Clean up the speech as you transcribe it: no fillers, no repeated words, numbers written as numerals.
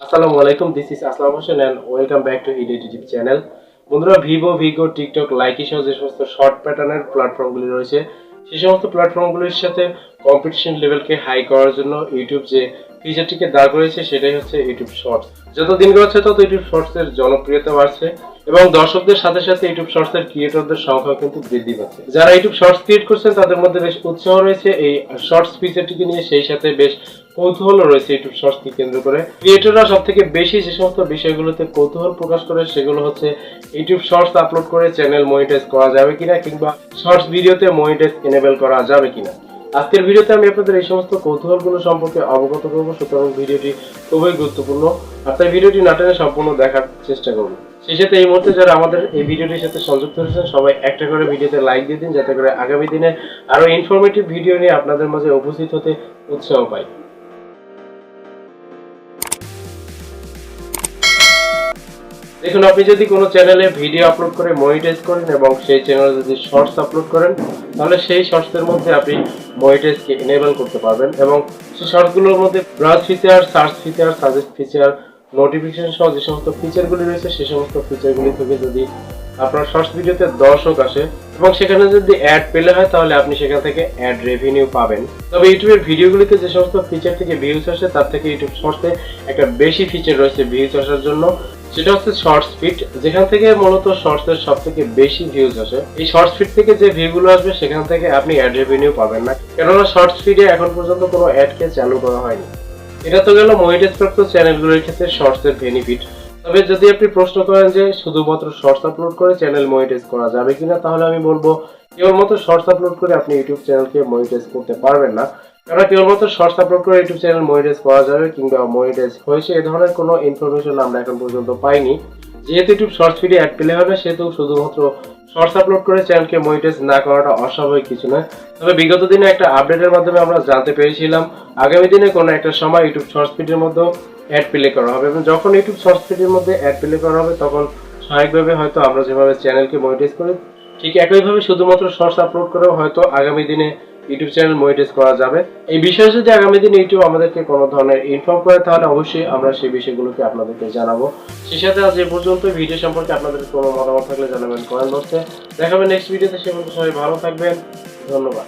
আসসালামু আলাইকুম, this is Aslam Hossain and welcome back to heed YouTube channel. বন্ধুরা, ভিগো, টিকটক, লাইকি সহ যে সমস্ত শর্ট প্যাটার্নের প্ল্যাটফর্মগুলি রয়েছে সেই সমস্ত প্ল্যাটফর্মগুলির সাথে কম্পিটিশন লেভেলকে হাই করার জন্য ইউটিউব যে ফিচারটিকে দাঁড় করেছে সেটাই হচ্ছে ইউটিউব শর্টস। যত দিন গড়াচ্ছে তত ইউটিউব শর্টস এর জনপ্রিয়তা বাড়ছে এবং দর্শকদের সাথে সাথে ইউটিউব শর্টস এর ক্রিয়েটরদের সংখ্যাও কিন্তু বৃদ্ধি পাচ্ছে। যারা ইউটিউব শর্টস ক্রিয়েট করছেন তাদের মধ্যে বেশ উৎসাহ রয়েছে এই শর্টস ফিচারটিকে নিয়ে, সেই সাথে বেশ কৌতূহল রয়েছে ইউটিউব শর্টসকে কেন্দ্র করে। ক্রিয়েটররা সব থেকে বেশি যে সমস্ত বিষয়গুলোতে কৌতূহল প্রকাশ করে সেগুলো হচ্ছে ইউটিউব শর্টস আপলোড করে চ্যানেল মনিটাইজ করা যাবে কিনা, কিংবা শর্টস ভিডিওতে মনিটাইজ এনেবল করা যাবে কিনা। আজকের ভিডিওতে আমি আপনাদের এই সমস্ত কৌতূহলগুলো সম্পর্কে অবগত করব, সুতরাং ভিডিওটি খুবই গুরুত্বপূর্ণ। আপনার ভিডিওটি না টেনে সম্পূর্ণ দেখার চেষ্টা করুন। সেই সাথে এই মুহূর্তে যারা আমাদের এই ভিডিওটির সাথে সংযুক্ত হয়েছেন সবাই একটা করে ভিডিওতে লাইক দিয়ে দিন, যাতে করে আগামী দিনে আরো ইনফরমেটিভ ভিডিও নিয়ে আপনাদের মাঝে উপস্থিত হতে উৎসাহ পাই। দেখুন, আপনি যদি কোনো চ্যানেলে ভিডিও আপলোড করে মনিটাইজ করেন এবং সেই চ্যানেলে যদি শর্টস আপলোড করেন, তাহলে সেই শর্টসের মধ্যে আপনি মনিটাইজকে এনেবল করতে পারবেন এবং সেই শর্টসগুলোর মধ্যে browse feature, search feature, suggest feature, notification সহ যে সমস্ত ফিচারগুলি রয়েছে সেই সমস্ত ফিচারগুলি থেকে যদি আপনার শর্টস ভিডিওতে দর্শক আসে এবং সেখানে যদি অ্যাড পেলে হয় তাহলে আপনি সেখান থেকে অ্যাড রেভিনিউ পাবেন। তবে ইউটিউবের ভিডিওগুলিতে যে সমস্ত ফিচার থেকে ভিউজ আসে তার থেকে ইউটিউব শর্টসে একটা বেশি ফিচার রয়েছে ভিউজ আসার জন্য, সেটা হচ্ছে শর্টস ফিড, যেখান থেকে মূলত শর্টসের সব থেকে বেশি ভিউজ আসে। এই শর্টস ফিড থেকে যে ভিউগুলো আসবে সেখান থেকে আপনি অ্যাড রেভিনিউ পাবেন না, কেননা শর্টস ফিডে এখন পর্যন্ত কোনো অ্যাডকে চালু করা হয়নি। এটা তো গেল মনিটাইজ প্রাপ্ত চ্যানেলগুলোর ক্ষেত্রে শর্টসের বেনিফিট। তবে যদি আপনি প্রশ্ন করেন যে শুধুমাত্র শর্টস আপলোড করে চ্যানেল মনিটাইজ করা যাবে কিনা, তাহলে আমি বলবো কেবলমাত্র শর্টস আপলোড করে আপনি ইউটিউব চ্যানেলকে মনিটাইজ করতে পারবেন না। কারণ কেবলমাত্র শর্টস আপলোড করে ইউটিউব চ্যানেল মনিটাইজ করা যাবে কিংবা মনিটাইজ হয়েছে এ ধরনের কোনো ইনফরমেশন আমরা এখন পর্যন্ত পাইনি। যেহেতু ইউটিউব শর্টস ফিডে অ্যাড পেলে হবে, সেহেতু শুধুমাত্র শর্টস আপলোড করে চ্যানেলকে মনিটাইজ না করাটা অস্বাভাবিক কিছু নয়। তবে বিগত দিনে একটা আপডেটের মাধ্যমে আমরা জানতে পেরেছিলাম আগামী দিনে কোনো একটা সময় ইউটিউব শর্টস ফিডের মধ্যেও অ্যাড প্লে করা হবে এবং যখন ইউটিউব শর্টস ফিডের মধ্যে অ্যাড প্লে করা হবে তখন স্বাভাবিকভাবে হয়তো আমরা যেভাবে চ্যানেলকে মনিটাইজ করি ঠিক একইভাবে শুধুমাত্র শর্টস আপলোড করেও হয়তো আগামী দিনে ইউটিউব চ্যানেল মনিটাইজ করা যাবে। এই বিষয়ে যদি আগামী দিনে ইউটিউব আমাদেরকে কোনো ধরনের ইনফর্ম করে তাহলে অবশ্যই আমরা সেই বিষয়গুলোকে আপনাদেরকে জানাবো। সেই সাথে আজ এ পর্যন্ত। ভিডিও সম্পর্কে আপনাদের কোনো মতামত থাকলে জানাবেন কমেন্ট বক্সে। দেখাবেন নেক্সট ভিডিওতে। সে পর্যন্ত সবাই ভালো থাকবেন। ধন্যবাদ।